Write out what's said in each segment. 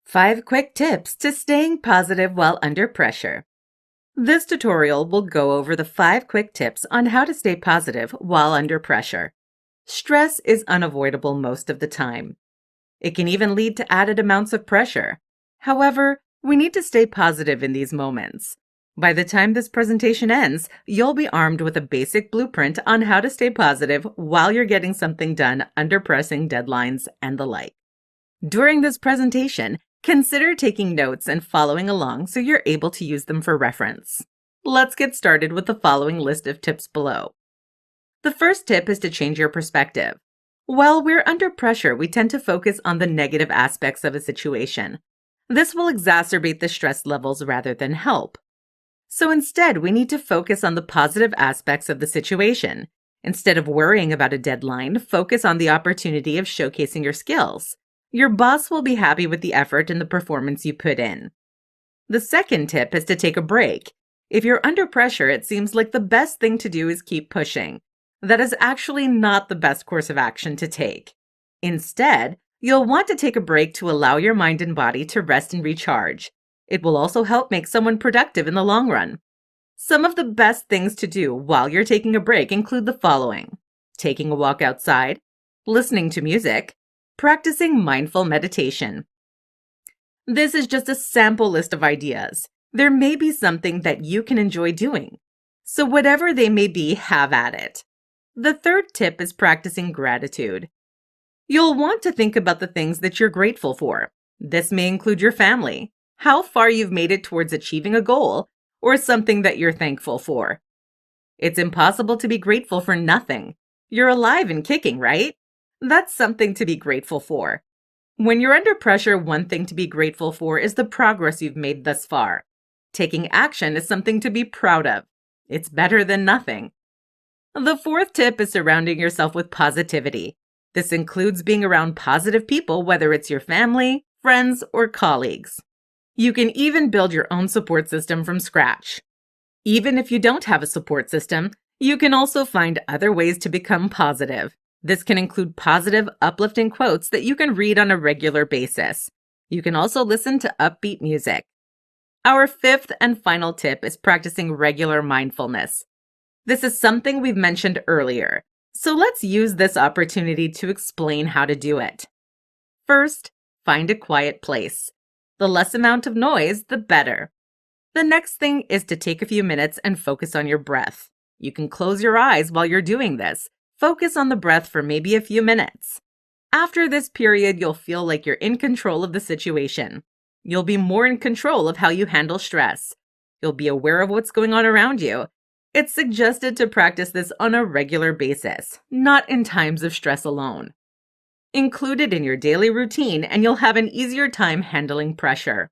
5 quick tips to staying positive while under pressure. This tutorial will go over the 5 quick tips on how to stay positive while under pressure. Stress is unavoidable most of the time. It can even lead to added amounts of pressure. However, we need to stay positive in these moments. By the time this presentation ends, you'll be armed with a basic blueprint on how to stay positive while you're getting something done under pressing deadlines and the like. During this presentation, consider taking notes and following along so you're able to use them for reference. Let's get started with the following list of tips below. The first tip is to change your perspective. While we're under pressure, we tend to focus on the negative aspects of a situation. This will exacerbate the stress levels rather than help. So instead, we need to focus on the positive aspects of the situation. Instead of worrying about a deadline, focus on the opportunity of showcasing your skills. Your boss will be happy with the effort and the performance you put in. The second tip is to take a break. If you're under pressure, it seems like the best thing to do is keep pushing. That is actually not the best course of action to take. Instead, you'll want to take a break to allow your mind and body to rest and recharge. It will also help make someone productive in the long run. Some of the best things to do while you're taking a break include the following: taking a walk outside, listening to music, practicing mindful meditation. This is just a sample list of ideas. There may be something that you can enjoy doing. So whatever they may be, have at it. The third tip is practicing gratitude. You'll want to think about the things that you're grateful for. This may include your family, how far you've made it towards achieving a goal, or something that you're thankful for. It's impossible to be grateful for nothing. You're alive and kicking, right? That's something to be grateful for. When you're under pressure, one thing to be grateful for is the progress you've made thus far. Taking action is something to be proud of. It's better than nothing. The fourth tip is surrounding yourself with positivity. This includes being around positive people, whether it's your family, friends, or colleagues. You can even build your own support system from scratch. Even if you don't have a support system, you can also find other ways to become positive. This can include positive, uplifting quotes that you can read on a regular basis. You can also listen to upbeat music. Our fifth and final tip is practicing regular mindfulness. This is something we've mentioned earlier, so let's use this opportunity to explain how to do it. First, find a quiet place. The less amount of noise, the better. The next thing is to take a few minutes and focus on your breath. You can close your eyes while you're doing this. Focus on the breath for maybe a few minutes. After this period, you'll feel like you're in control of the situation. You'll be more in control of how you handle stress. You'll be aware of what's going on around you. It's suggested to practice this on a regular basis, not in times of stress alone. Include it in your daily routine and you'll have an easier time handling pressure.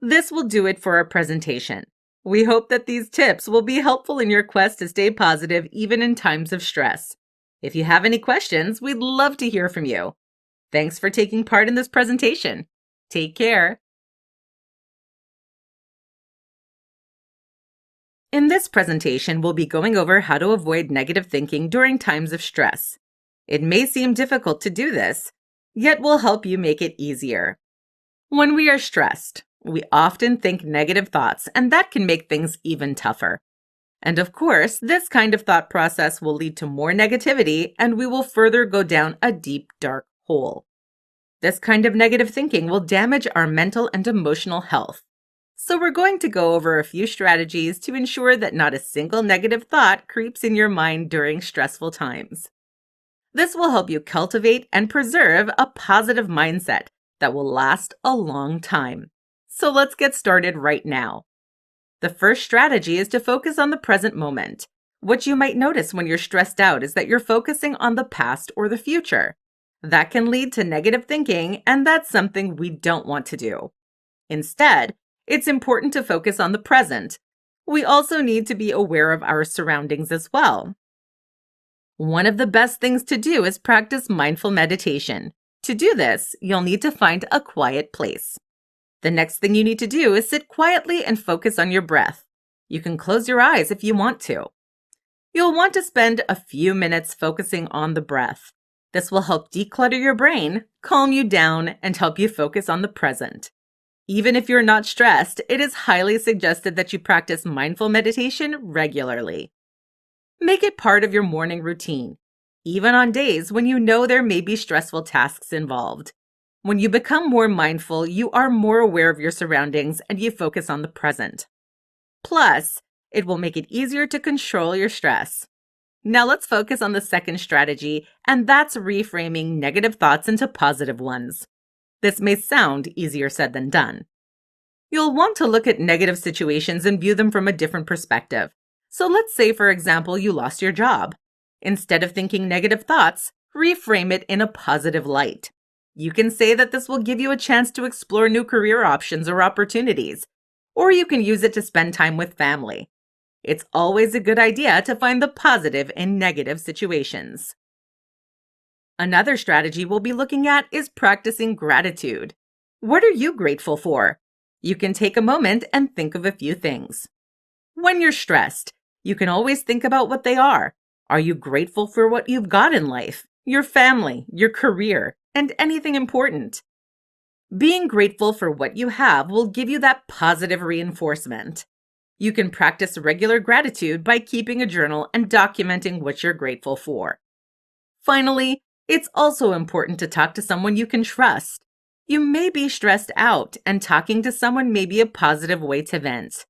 This will do it for our presentation. We hope that these tips will be helpful in your quest to stay positive even in times of stress. If you have any questions, we'd love to hear from you. Thanks for taking part in this presentation. Take care. In this presentation, we'll be going over how to avoid negative thinking during times of stress. It may seem difficult to do this, yet we'll help you make it easier. When we are stressed, we often think negative thoughts, and that can make things even tougher. And of course, this kind of thought process will lead to more negativity, and we will further go down a deep, dark hole. This kind of negative thinking will damage our mental and emotional health. So we're going to go over a few strategies to ensure that not a single negative thought creeps in your mind during stressful times. This will help you cultivate and preserve a positive mindset that will last a long time. So let's get started right now. The first strategy is to focus on the present moment. What you might notice when you're stressed out is that you're focusing on the past or the future. That can lead to negative thinking, and that's something we don't want to do. Instead, it's important to focus on the present. We also need to be aware of our surroundings as well. One of the best things to do is practice mindful meditation. To do this, you'll need to find a quiet place. The next thing you need to do is sit quietly and focus on your breath. You can close your eyes if you want to. You'll want to spend a few minutes focusing on the breath. This will help declutter your brain, calm you down, and help you focus on the present. Even if you're not stressed, it is highly suggested that you practice mindful meditation regularly. Make it part of your morning routine, even on days when you know there may be stressful tasks involved. When you become more mindful, you are more aware of your surroundings and you focus on the present. Plus, it will make it easier to control your stress. Now let's focus on the second strategy, and that's reframing negative thoughts into positive ones. This may sound easier said than done. You'll want to look at negative situations and view them from a different perspective. So let's say, for example, you lost your job. Instead of thinking negative thoughts, reframe it in a positive light. You can say that this will give you a chance to explore new career options or opportunities, or you can use it to spend time with family. It's always a good idea to find the positive in negative situations. Another strategy we'll be looking at is practicing gratitude. What are you grateful for? You can take a moment and think of a few things. When you're stressed, you can always think about what they are. Are you grateful for what you've got in life, your family, your career, and anything important? Being grateful for what you have will give you that positive reinforcement. You can practice regular gratitude by keeping a journal and documenting what you're grateful for. Finally, it's also important to talk to someone you can trust. You may be stressed out, and talking to someone may be a positive way to vent.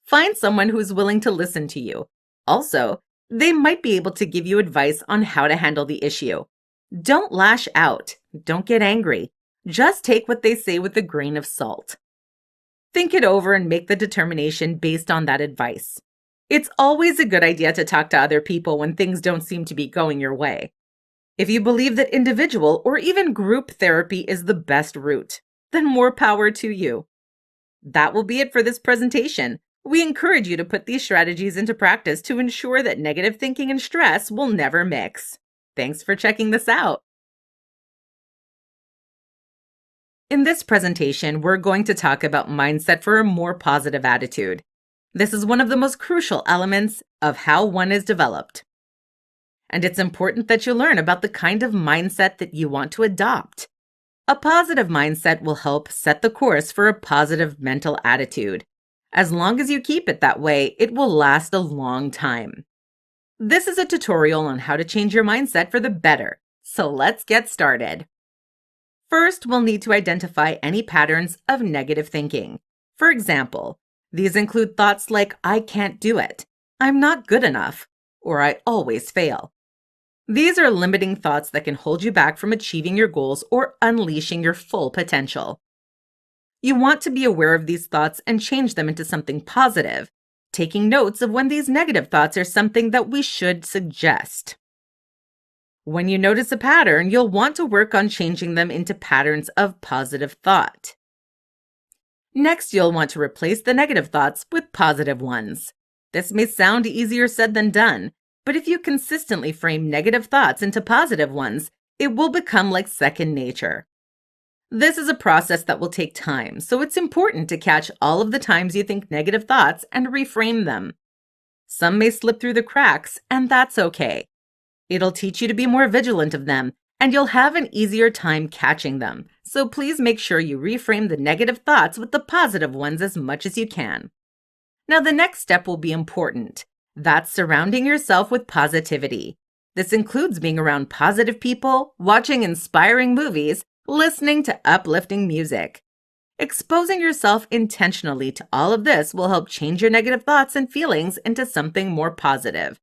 Find someone who's willing to listen to you. Also, they might be able to give you advice on how to handle the issue. Don't lash out. Don't get angry. Just take what they say with a grain of salt. Think it over and make the determination based on that advice. It's always a good idea to talk to other people when things don't seem to be going your way. If you believe that individual or even group therapy is the best route, then more power to you. That will be it for this presentation. We encourage you to put these strategies into practice to ensure that negative thinking and stress will never mix. Thanks for checking this out. In this presentation, we're going to talk about mindset for a more positive attitude. This is one of the most crucial elements of how one is developed. And it's important that you learn about the kind of mindset that you want to adopt. A positive mindset will help set the course for a positive mental attitude. As long as you keep it that way, it will last a long time. This is a tutorial on how to change your mindset for the better, so let's get started. First, we'll need to identify any patterns of negative thinking. For example, these include thoughts like, I can't do it, I'm not good enough, or I always fail. These are limiting thoughts that can hold you back from achieving your goals or unleashing your full potential. You want to be aware of these thoughts and change them into something positive, taking notes of when these negative thoughts are something that we should suggest. When you notice a pattern, you'll want to work on changing them into patterns of positive thought. Next, you'll want to replace the negative thoughts with positive ones. This may sound easier said than done, but if you consistently frame negative thoughts into positive ones, it will become like second nature. This is a process that will take time, so it's important to catch all of the times you think negative thoughts and reframe them. Some may slip through the cracks, and that's okay. It'll teach you to be more vigilant of them, and you'll have an easier time catching them. So please make sure you reframe the negative thoughts with the positive ones as much as you can. Now, the next step will be important. That's surrounding yourself with positivity. This includes being around positive people, watching inspiring movies, listening to uplifting music. Exposing yourself intentionally to all of this will help change your negative thoughts and feelings into something more positive.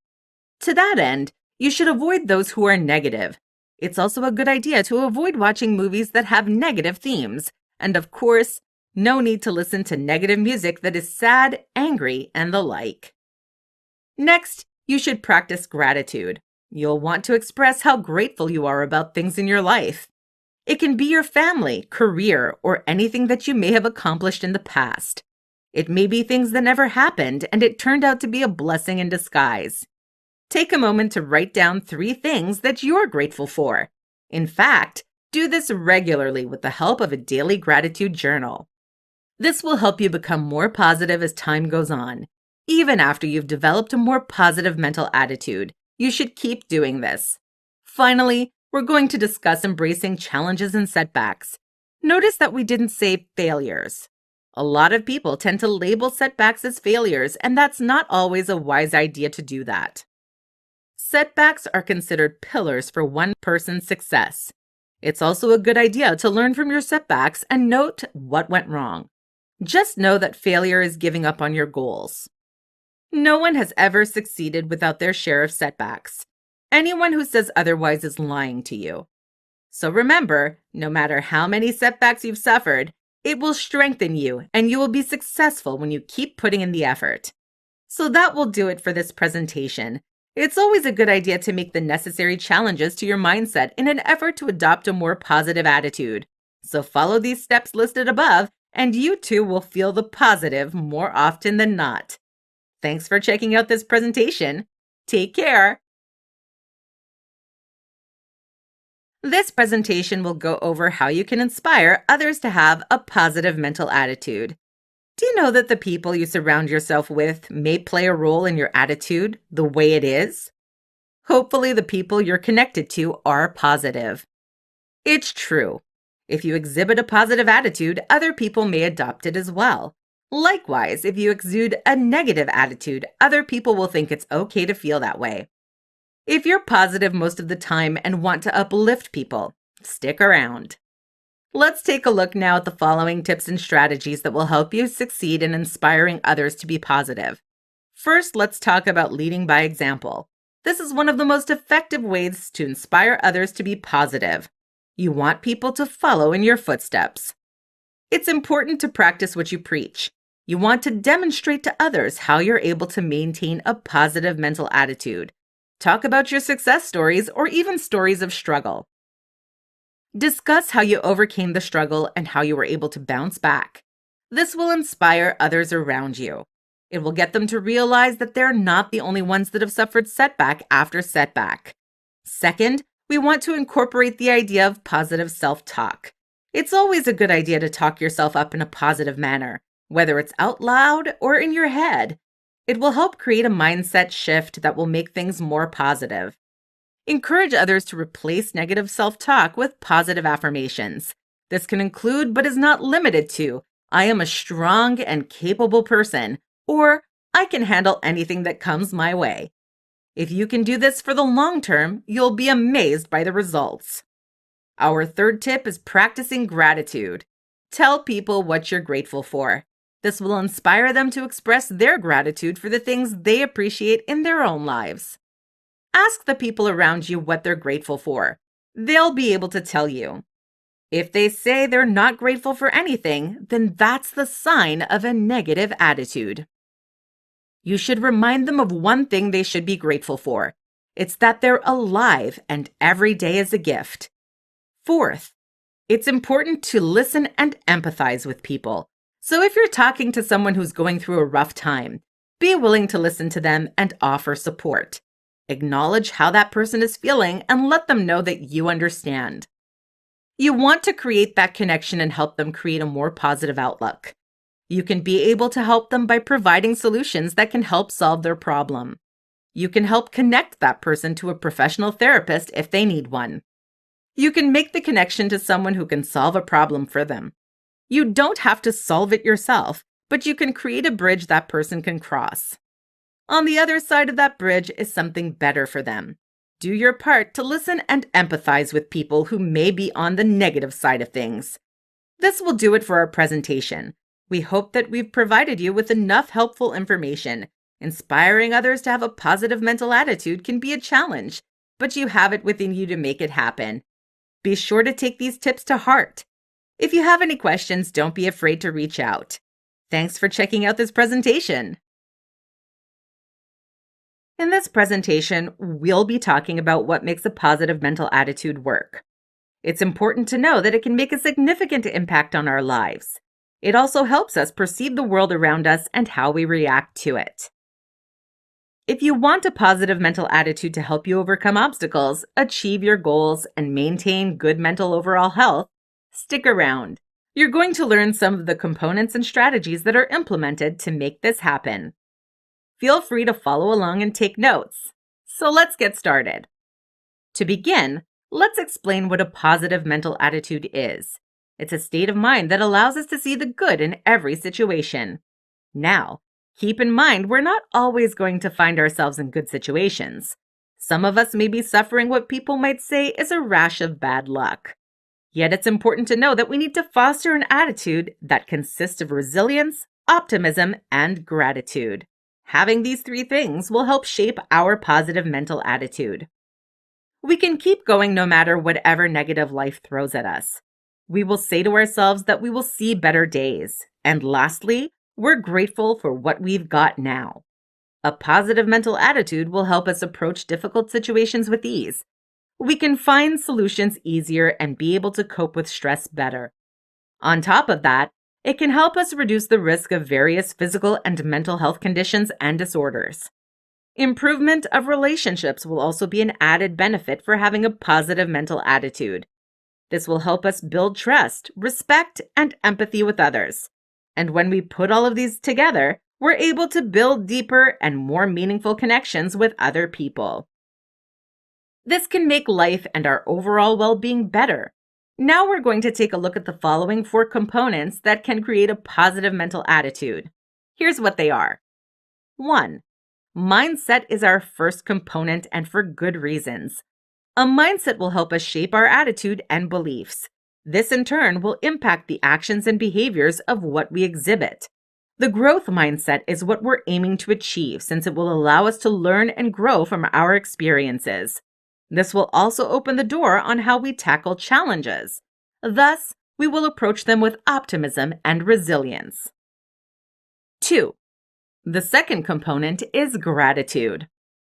To that end, you should avoid those who are negative. It's also a good idea to avoid watching movies that have negative themes. And of course, no need to listen to negative music that is sad, angry, and the like. Next, you should practice gratitude. You'll want to express how grateful you are about things in your life. It can be your family, career, or anything that you may have accomplished in the past. It may be things that never happened and it turned out to be a blessing in disguise. Take a moment to write down 3 things that you're grateful for. In fact, do this regularly with the help of a daily gratitude journal. This will help you become more positive as time goes on. Even after you've developed a more positive mental attitude, you should keep doing this. Finally, We're going to discuss embracing challenges and setbacks. Notice that we didn't say failures. A lot of people tend to label setbacks as failures, and that's not always a wise idea to do that. Setbacks are considered pillars for one person's success. It's also a good idea to learn from your setbacks and note what went wrong. Just know that failure is giving up on your goals. No one has ever succeeded without their share of setbacks. Anyone who says otherwise is lying to you. So remember, no matter how many setbacks you've suffered, it will strengthen you and you will be successful when you keep putting in the effort. So that will do it for this presentation. It's always a good idea to make the necessary challenges to your mindset in an effort to adopt a more positive attitude. So follow these steps listed above, and you too will feel the positive more often than not. Thanks for checking out this presentation. Take care. This presentation will go over how you can inspire others to have a positive mental attitude. Do you know that the people you surround yourself with may play a role in your attitude the way it is? Hopefully, the people you're connected to are positive. It's true. If you exhibit a positive attitude, other people may adopt it as well. Likewise, if you exude a negative attitude, other people will think it's okay to feel that way. If you're positive most of the time and want to uplift people, stick around. Let's take a look now at the following tips and strategies that will help you succeed in inspiring others to be positive. First, let's talk about leading by example. This is one of the most effective ways to inspire others to be positive. You want people to follow in your footsteps. It's important to practice what you preach. You want to demonstrate to others how you're able to maintain a positive mental attitude. Talk about your success stories or even stories of struggle. Discuss how you overcame the struggle and how you were able to bounce back. This will inspire others around you. It will get them to realize that they're not the only ones that have suffered setback after setback. Second, we want to incorporate the idea of positive self-talk. It's always a good idea to talk yourself up in a positive manner, whether it's out loud or in your head. It will help create a mindset shift that will make things more positive. Encourage others to replace negative self-talk with positive affirmations. This can include, but is not limited to, I am a strong and capable person, or I can handle anything that comes my way. If you can do this for the long term, you'll be amazed by the results. Our third tip is practicing gratitude. Tell people what you're grateful for. This will inspire them to express their gratitude for the things they appreciate in their own lives. Ask the people around you what they're grateful for. They'll be able to tell you. If they say they're not grateful for anything, then that's the sign of a negative attitude. You should remind them of one thing they should be grateful for. It's that they're alive and every day is a gift. Fourth, it's important to listen and empathize with people. So if you're talking to someone who's going through a rough time, be willing to listen to them and offer support. Acknowledge how that person is feeling and let them know that you understand. You want to create that connection and help them create a more positive outlook. You can be able to help them by providing solutions that can help solve their problem. You can help connect that person to a professional therapist if they need one. You can make the connection to someone who can solve a problem for them. You don't have to solve it yourself, but you can create a bridge that person can cross. On the other side of that bridge is something better for them. Do your part to listen and empathize with people who may be on the negative side of things. This will do it for our presentation. We hope that we've provided you with enough helpful information. Inspiring others to have a positive mental attitude can be a challenge, but you have it within you to make it happen. Be sure to take these tips to heart. If you have any questions, don't be afraid to reach out. Thanks for checking out this presentation. In this presentation, we'll be talking about what makes a positive mental attitude work. It's important to know that it can make a significant impact on our lives. It also helps us perceive the world around us and how we react to it. If you want a positive mental attitude to help you overcome obstacles, achieve your goals, and maintain good mental overall health, stick around. You're going to learn some of the components and strategies that are implemented to make this happen. Feel free to follow along and take notes. So let's get started. To begin, Let's explain what a positive mental attitude is. It's a state of mind that allows us to see the good in every situation. Now, keep in mind we're not always going to find ourselves in good situations. Some of us may be suffering what people might say is a rash of bad luck. Yet it's important to know that we need to foster an attitude that consists of resilience, optimism, and gratitude. Having these three things will help shape our positive mental attitude. We can keep going no matter whatever negative life throws at us. We will say to ourselves that we will see better days. And lastly, we're grateful for what we've got now. A positive mental attitude will help us approach difficult situations with ease. We can find solutions easier and be able to cope with stress better. On top of that, it can help us reduce the risk of various physical and mental health conditions and disorders. Improvement of relationships will also be an added benefit for having a positive mental attitude. This will help us build trust, respect, and empathy with others. And when we put all of these together, we're able to build deeper and more meaningful connections with other people. This can make life and our overall well-being better. Now we're going to take a look at the following 4 components that can create a positive mental attitude. Here's what they are. 1. Mindset is our first component, and for good reasons. A mindset will help us shape our attitude and beliefs. This in turn will impact the actions and behaviors of what we exhibit. The growth mindset is what we're aiming to achieve, since it will allow us to learn and grow from our experiences. This will also open the door on how we tackle challenges. Thus, we will approach them with optimism and resilience. 2. The second component is gratitude.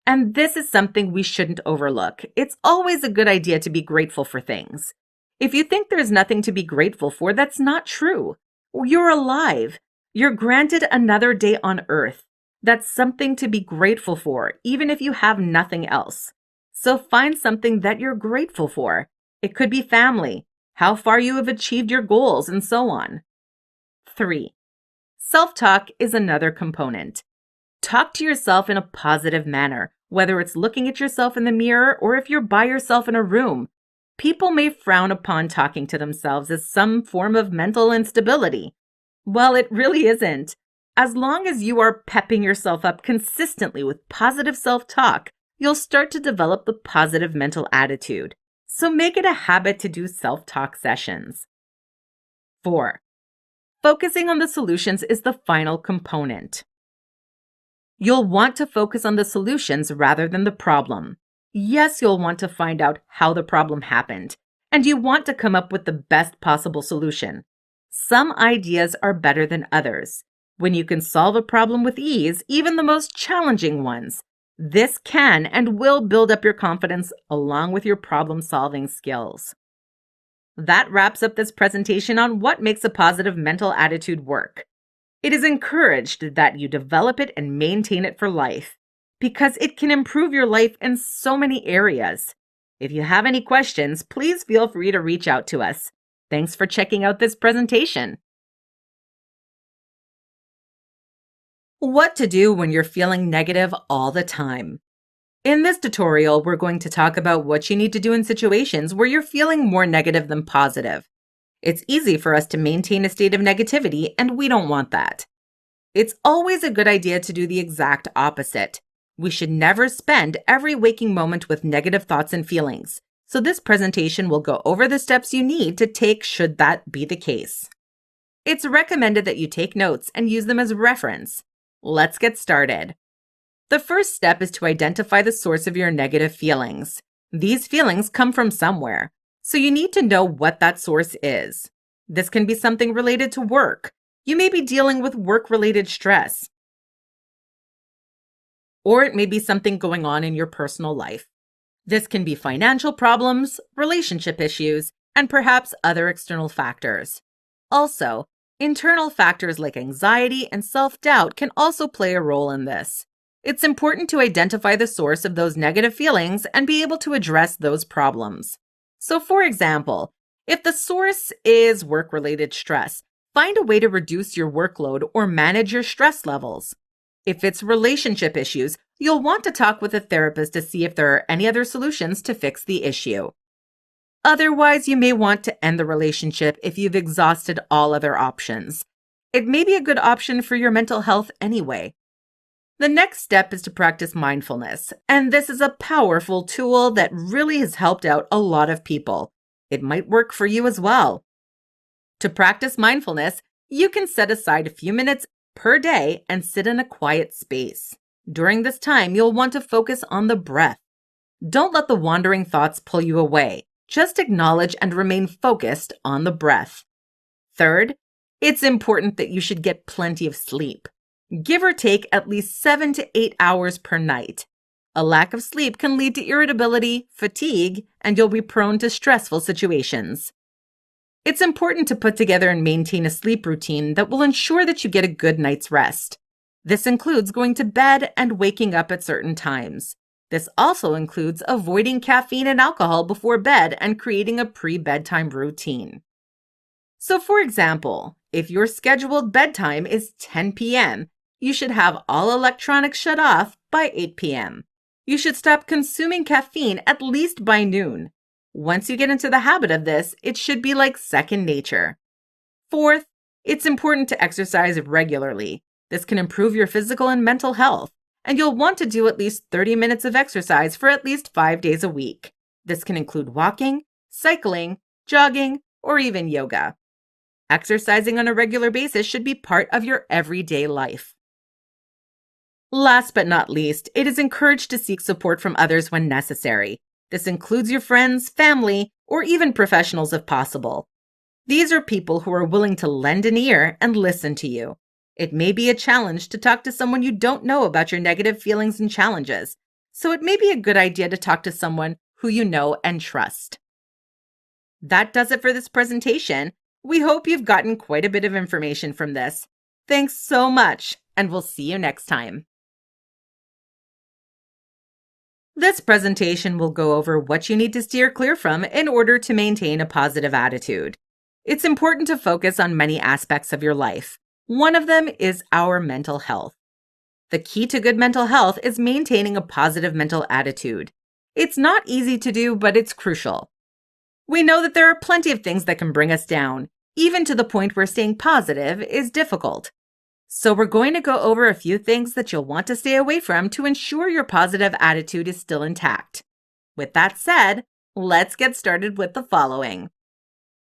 And this is something we shouldn't overlook. It's always a good idea to be grateful for things. If you think there's nothing to be grateful for, that's not true. You're alive. You're granted another day on earth. That's something to be grateful for, even if you have nothing else. So find something that you're grateful for. It could be family, how far you have achieved your goals, and so on. 3. Self-talk is another component. Talk to yourself in a positive manner, whether it's looking at yourself in the mirror or if you're by yourself in a room. People may frown upon talking to themselves as some form of mental instability. Well, it really isn't. As long as you are pepping yourself up consistently with positive self-talk, you'll start to develop the positive mental attitude. So make it a habit to do self-talk sessions. 4. Focusing on the solutions is the final component. You'll want to focus on the solutions rather than the problem. Yes, you'll want to find out how the problem happened, and you want to come up with the best possible solution. Some ideas are better than others. When you can solve a problem with ease, even the most challenging ones, this can and will build up your confidence along with your problem-solving skills. That wraps up this presentation on what makes a positive mental attitude work. It is encouraged that you develop it and maintain it for life, because it can improve your life in so many areas. If you have any questions, please feel free to reach out to us. Thanks for checking out this presentation. What to do when you're feeling negative all the time. In this tutorial, we're going to talk about what you need to do in situations where you're feeling more negative than positive. It's easy for us to maintain a state of negativity, and we don't want that. It's always a good idea to do the exact opposite. We should never spend every waking moment with negative thoughts and feelings. So this presentation will go over the steps you need to take should that be the case. It's recommended that you take notes and use them as reference. Let's get started. The first step is to identify the source of your negative feelings. These feelings come from somewhere, so you need to know what that source is. This can be something related to work. You may be dealing with work-related stress. Or it may be something going on in your personal life. This can be financial problems, relationship issues, and perhaps other external factors. Also, internal factors like anxiety and self-doubt can also play a role in this. It's important to identify the source of those negative feelings and be able to address those problems. So, for example, if the source is work-related stress, find a way to reduce your workload or manage your stress levels. If it's relationship issues, you'll want to talk with a therapist to see if there are any other solutions to fix the issue. Otherwise, you may want to end the relationship if you've exhausted all other options. It may be a good option for your mental health anyway. The next step is to practice mindfulness, and this is a powerful tool that really has helped out a lot of people. It might work for you as well. To practice mindfulness, you can set aside a few minutes per day and sit in a quiet space. During this time, you'll want to focus on the breath. Don't let the wandering thoughts pull you away. Just acknowledge and remain focused on the breath. Third, it's important that you should get plenty of sleep. Give or take at least 7 to 8 hours per night. A lack of sleep can lead to irritability, fatigue, and you'll be prone to stressful situations. It's important to put together and maintain a sleep routine that will ensure that you get a good night's rest. This includes going to bed and waking up at certain times. This also includes avoiding caffeine and alcohol before bed and creating a pre-bedtime routine. So, for example, if your scheduled bedtime is 10 p.m., you should have all electronics shut off by 8 p.m. You should stop consuming caffeine at least by noon. Once you get into the habit of this, it should be like second nature. Fourth, it's important to exercise regularly. This can improve your physical and mental health, and you'll want to do at least 30 minutes of exercise for at least 5 days a week. This can include walking, cycling, jogging, or even yoga. Exercising on a regular basis should be part of your everyday life. Last but not least, it is encouraged to seek support from others when necessary. This includes your friends, family, or even professionals if possible. These are people who are willing to lend an ear and listen to you. It may be a challenge to talk to someone you don't know about your negative feelings and challenges, so it may be a good idea to talk to someone who you know and trust. That does it for this presentation. We hope you've gotten quite a bit of information from this. Thanks so much, and we'll see you next time. This presentation will go over what you need to steer clear from in order to maintain a positive attitude. It's important to focus on many aspects of your life. One of them is our mental health. The key to good mental health is maintaining a positive mental attitude. It's not easy to do, but it's crucial. We know that there are plenty of things that can bring us down, even to the point where staying positive is difficult. So we're going to go over a few things that you'll want to stay away from to ensure your positive attitude is still intact. With that said, let's get started with the following.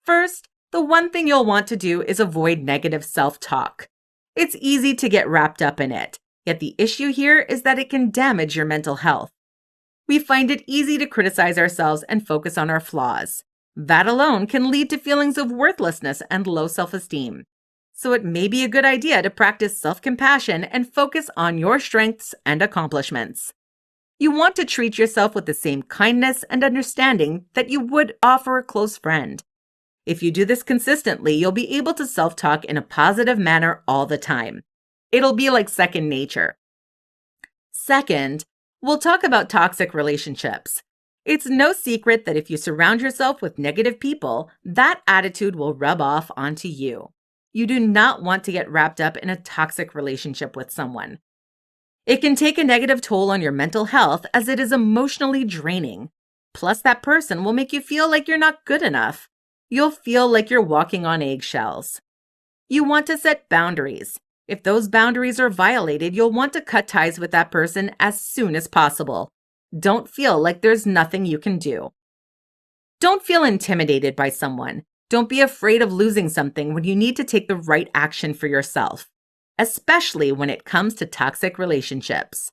First, the one thing you'll want to do is avoid negative self-talk. It's easy to get wrapped up in it, yet the issue here is that it can damage your mental health. We find it easy to criticize ourselves and focus on our flaws. That alone can lead to feelings of worthlessness and low self-esteem. So it may be a good idea to practice self-compassion and focus on your strengths and accomplishments. You want to treat yourself with the same kindness and understanding that you would offer a close friend. If you do this consistently, you'll be able to self-talk in a positive manner all the time. It'll be like second nature. Second, we'll talk about toxic relationships. It's no secret that if you surround yourself with negative people, that attitude will rub off onto you. You do not want to get wrapped up in a toxic relationship with someone. It can take a negative toll on your mental health as it is emotionally draining. Plus, that person will make you feel like you're not good enough. You'll feel like you're walking on eggshells. You want to set boundaries. If those boundaries are violated, you'll want to cut ties with that person as soon as possible. Don't feel like there's nothing you can do. Don't feel intimidated by someone. Don't be afraid of losing something when you need to take the right action for yourself, especially when it comes to toxic relationships.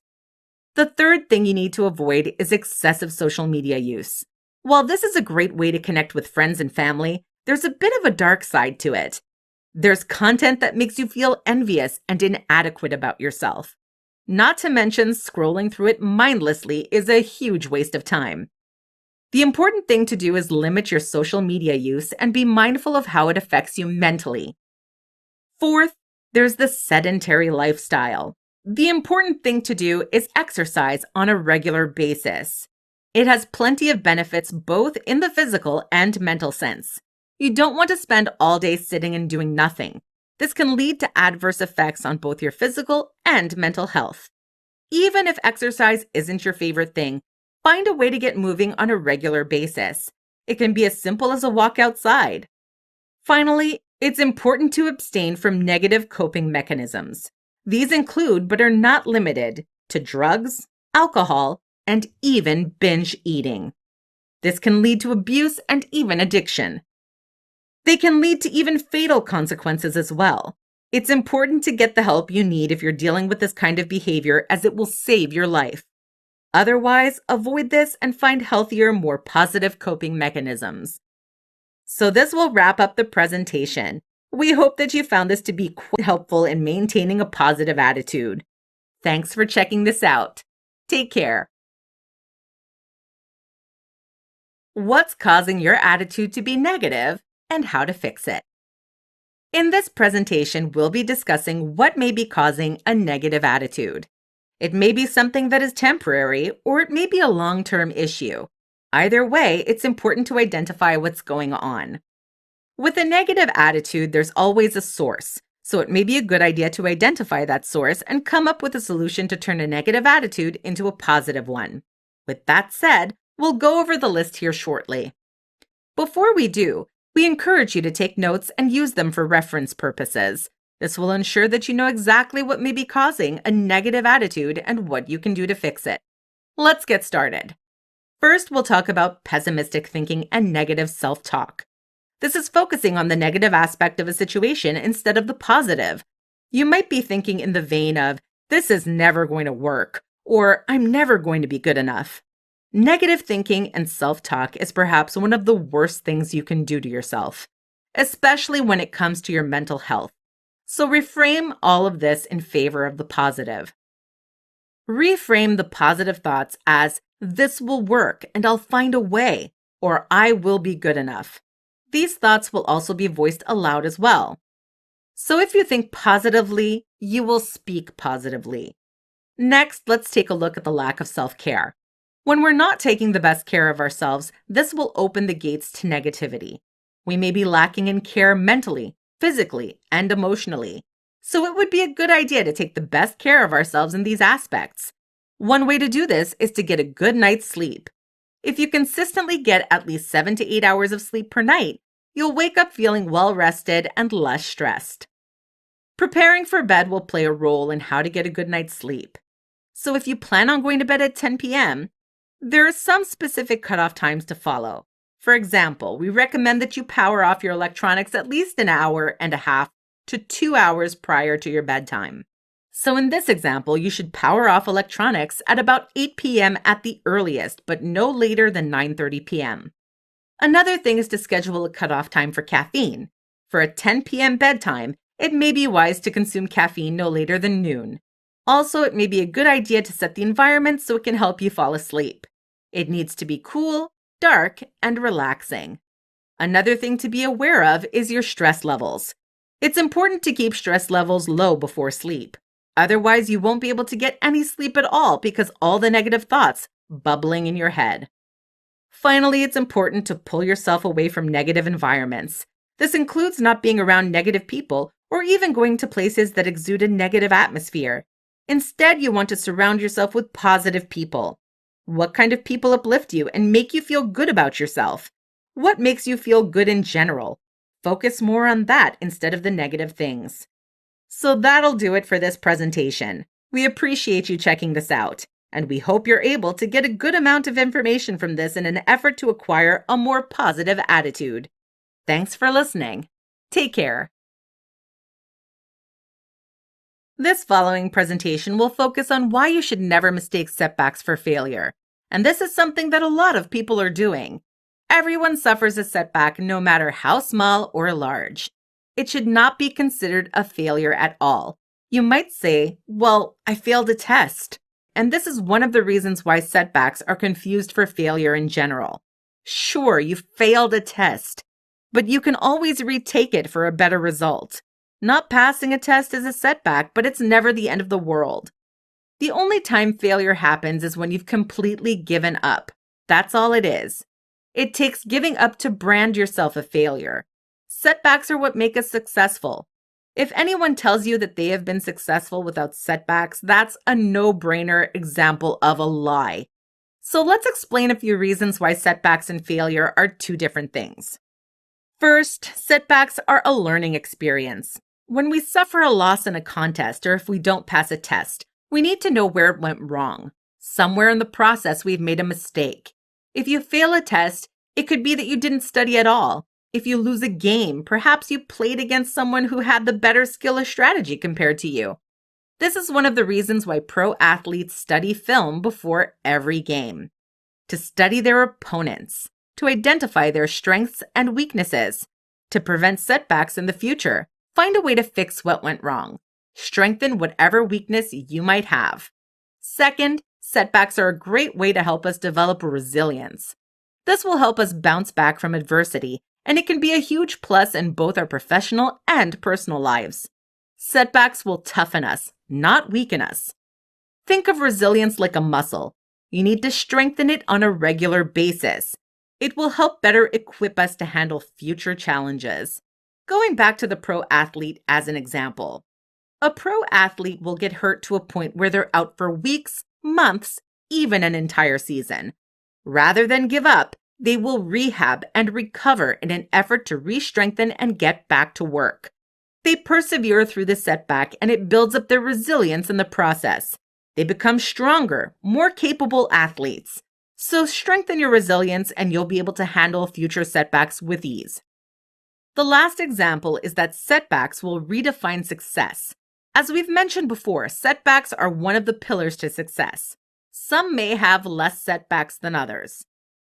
The third thing you need to avoid is excessive social media use. While this is a great way to connect with friends and family, there's a bit of a dark side to it. There's content that makes you feel envious and inadequate about yourself. Not to mention, scrolling through it mindlessly is a huge waste of time. The important thing to do is limit your social media use and be mindful of how it affects you mentally. Fourth, there's the sedentary lifestyle. The important thing to do is exercise on a regular basis. It has plenty of benefits both in the physical and mental sense. You don't want to spend all day sitting and doing nothing. This can lead to adverse effects on both your physical and mental health. Even if exercise isn't your favorite thing, find a way to get moving on a regular basis. It can be as simple as a walk outside. Finally, it's important to abstain from negative coping mechanisms. These include, but are not limited to, drugs, alcohol, and even binge eating. This can lead to abuse and even addiction. They can lead to even fatal consequences as well. It's important to get the help you need if you're dealing with this kind of behavior, as it will save your life. Otherwise, avoid this and find healthier, more positive coping mechanisms. So this will wrap up the presentation. We hope that you found this to be quite helpful in maintaining a positive attitude. Thanks for checking this out. Take care. What's causing your attitude to be negative and how to fix it? In this presentation, we'll be discussing what may be causing a negative attitude. It may be something that is temporary, or it may be a long-term issue. Either way, it's important to identify what's going on. With a negative attitude, there's always a source, so it may be a good idea to identify that source and come up with a solution to turn a negative attitude into a positive one. With that said, we'll go over the list here shortly. Before we do, we encourage you to take notes and use them for reference purposes. This will ensure that you know exactly what may be causing a negative attitude and what you can do to fix it. Let's get started. First, we'll talk about pessimistic thinking and negative self-talk. This is focusing on the negative aspect of a situation instead of the positive. You might be thinking in the vein of, "This is never going to work," or "I'm never going to be good enough." Negative thinking and self-talk is perhaps one of the worst things you can do to yourself, especially when it comes to your mental health. So reframe all of this in favor of the positive. Reframe the positive thoughts as, "This will work and I'll find a way," or "I will be good enough." These thoughts will also be voiced aloud as well. So if you think positively, you will speak positively. Next, let's take a look at the lack of self-care. When we're not taking the best care of ourselves, this will open the gates to negativity. We may be lacking in care mentally, physically, and emotionally. So it would be a good idea to take the best care of ourselves in these aspects. One way to do this is to get a good night's sleep. If you consistently get at least 7 to 8 hours of sleep per night, you'll wake up feeling well rested and less stressed. Preparing for bed will play a role in how to get a good night's sleep. So if you plan on going to bed at 10 p.m., there are some specific cutoff times to follow. For example, we recommend that you power off your electronics at least an hour and a half to 2 hours prior to your bedtime. So in this example, you should power off electronics at about 8 p.m. at the earliest, but no later than 9:30 p.m. Another thing is to schedule a cutoff time for caffeine. For a 10 p.m. bedtime, it may be wise to consume caffeine no later than noon. Also, it may be a good idea to set the environment so it can help you fall asleep. It needs to be cool, dark, and relaxing. Another thing to be aware of is your stress levels. It's important to keep stress levels low before sleep. Otherwise, you won't be able to get any sleep at all because all the negative thoughts bubbling in your head. Finally, it's important to pull yourself away from negative environments. This includes not being around negative people or even going to places that exude a negative atmosphere. Instead, you want to surround yourself with positive people. What kind of people uplift you and make you feel good about yourself? What makes you feel good in general? Focus more on that instead of the negative things. So that'll do it for this presentation. We appreciate you checking this out, and we hope you're able to get a good amount of information from this in an effort to acquire a more positive attitude. Thanks for listening. Take care. This following presentation will focus on why you should never mistake setbacks for failure. And this is something that a lot of people are doing. Everyone suffers a setback no matter how small or large. It should not be considered a failure at all. You might say, "Well, I failed a test." And this is one of the reasons why setbacks are confused for failure in general. Sure, you failed a test, but you can always retake it for a better result. Not passing a test is a setback, but it's never the end of the world. The only time failure happens is when you've completely given up. That's all it is. It takes giving up to brand yourself a failure. Setbacks are what make us successful. If anyone tells you that they have been successful without setbacks, that's a no-brainer example of a lie. So let's explain a few reasons why setbacks and failure are two different things. First, setbacks are a learning experience. When we suffer a loss in a contest or if we don't pass a test, we need to know where it went wrong. Somewhere in the process, we've made a mistake. If you fail a test, it could be that you didn't study at all. If you lose a game, perhaps you played against someone who had the better skill or strategy compared to you. This is one of the reasons why pro athletes study film before every game. To study their opponents, to identify their strengths and weaknesses, to prevent setbacks in the future. Find a way to fix what went wrong. Strengthen whatever weakness you might have. Second, setbacks are a great way to help us develop resilience. This will help us bounce back from adversity, and it can be a huge plus in both our professional and personal lives. Setbacks will toughen us, not weaken us. Think of resilience like a muscle. You need to strengthen it on a regular basis. It will help better equip us to handle future challenges. Going back to the pro athlete as an example, a pro athlete will get hurt to a point where they're out for weeks, months, even an entire season. Rather than give up, they will rehab and recover in an effort to re-strengthen and get back to work. They persevere through the setback and it builds up their resilience in the process. They become stronger, more capable athletes. So strengthen your resilience and you'll be able to handle future setbacks with ease. The last example is that setbacks will redefine success. As we've mentioned before, setbacks are one of the pillars to success. Some may have less setbacks than others.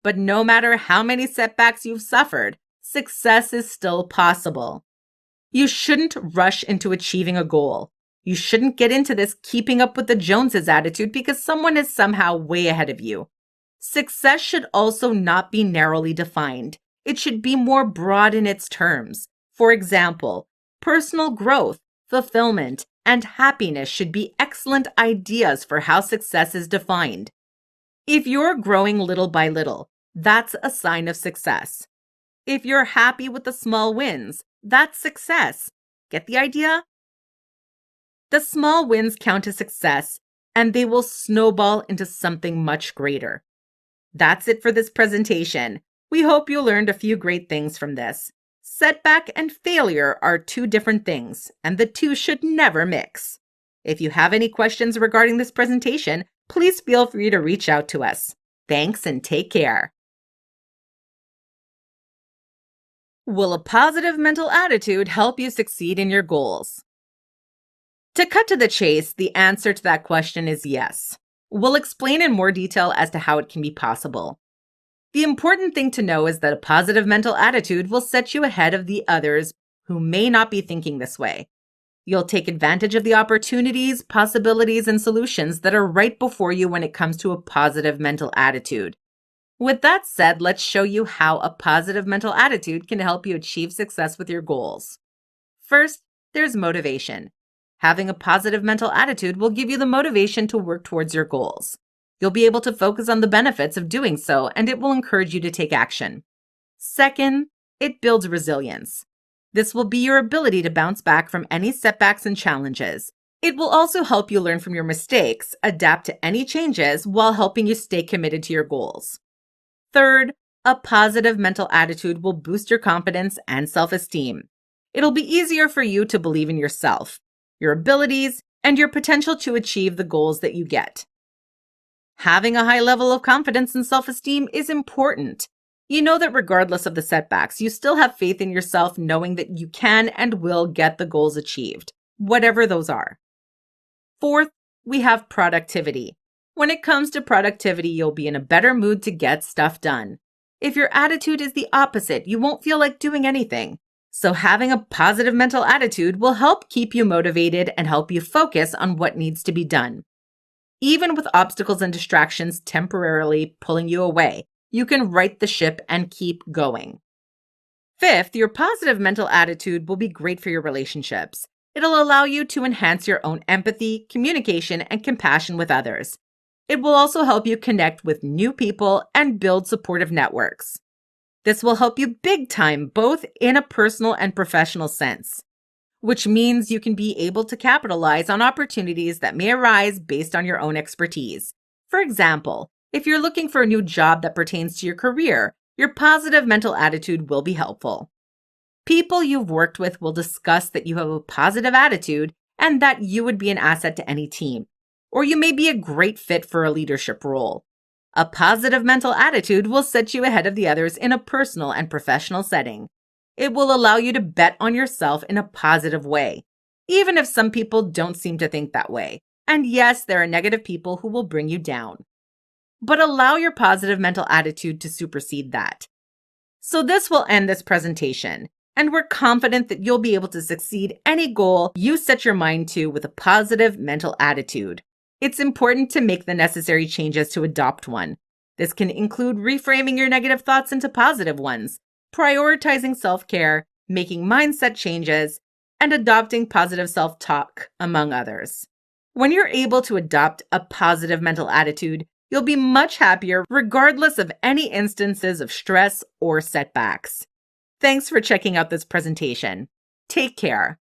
But no matter how many setbacks you've suffered, success is still possible. You shouldn't rush into achieving a goal. You shouldn't get into this keeping up with the Joneses attitude because someone is somehow way ahead of you. Success should also not be narrowly defined. It should be more broad in its terms. For example, personal growth, fulfillment, and happiness should be excellent ideas for how success is defined. If you're growing little by little, that's a sign of success. If you're happy with the small wins, that's success. Get the idea? The small wins count as success, and they will snowball into something much greater. That's it for this presentation. We hope you learned a few great things from this. Setback and failure are two different things, and the two should never mix. If you have any questions regarding this presentation, please feel free to reach out to us. Thanks and take care. Will a positive mental attitude help you succeed in your goals? To cut to the chase, the answer to that question is yes. We'll explain in more detail as to how it can be possible. The important thing to know is that a positive mental attitude will set you ahead of the others who may not be thinking this way. You'll take advantage of the opportunities, possibilities, and solutions that are right before you when it comes to a positive mental attitude. With that said, let's show you how a positive mental attitude can help you achieve success with your goals. First, there's motivation. Having a positive mental attitude will give you the motivation to work towards your goals. You'll be able to focus on the benefits of doing so, and it will encourage you to take action. Second, it builds resilience. This will be your ability to bounce back from any setbacks and challenges. It will also help you learn from your mistakes, adapt to any changes, while helping you stay committed to your goals. Third, a positive mental attitude will boost your confidence and self-esteem. It'll be easier for you to believe in yourself, your abilities, and your potential to achieve the goals that you get. Having a high level of confidence and self-esteem is important. You know that regardless of the setbacks, you still have faith in yourself, knowing that you can and will get the goals achieved, whatever those are. Fourth, we have productivity. When it comes to productivity, you'll be in a better mood to get stuff done. If your attitude is the opposite, you won't feel like doing anything. So having a positive mental attitude will help keep you motivated and help you focus on what needs to be done. Even with obstacles and distractions temporarily pulling you away, you can right the ship and keep going. Fifth, your positive mental attitude will be great for your relationships. It'll allow you to enhance your own empathy, communication, and compassion with others. It will also help you connect with new people and build supportive networks. This will help you big time, both in a personal and professional sense, which means you can be able to capitalize on opportunities that may arise based on your own expertise. For example, If you're looking for a new job that pertains to your career, your positive mental attitude will be helpful. People you've worked with will discuss that you have a positive attitude and that you would be an asset to any team, or you may be a great fit for a leadership role. A positive mental attitude will set you ahead of the others in a personal and professional setting. It will allow you to bet on yourself in a positive way, even if some people don't seem to think that way. And yes, there are negative people who will bring you down. But allow your positive mental attitude to supersede that. So this will end this presentation, and we're confident that you'll be able to succeed any goal you set your mind to with a positive mental attitude. It's important to make the necessary changes to adopt one. This can include reframing your negative thoughts into positive ones, prioritizing self-care, making mindset changes, and adopting positive self-talk, among others. When you're able to adopt a positive mental attitude, you'll be much happier regardless of any instances of stress or setbacks. Thanks for checking out this presentation. Take care.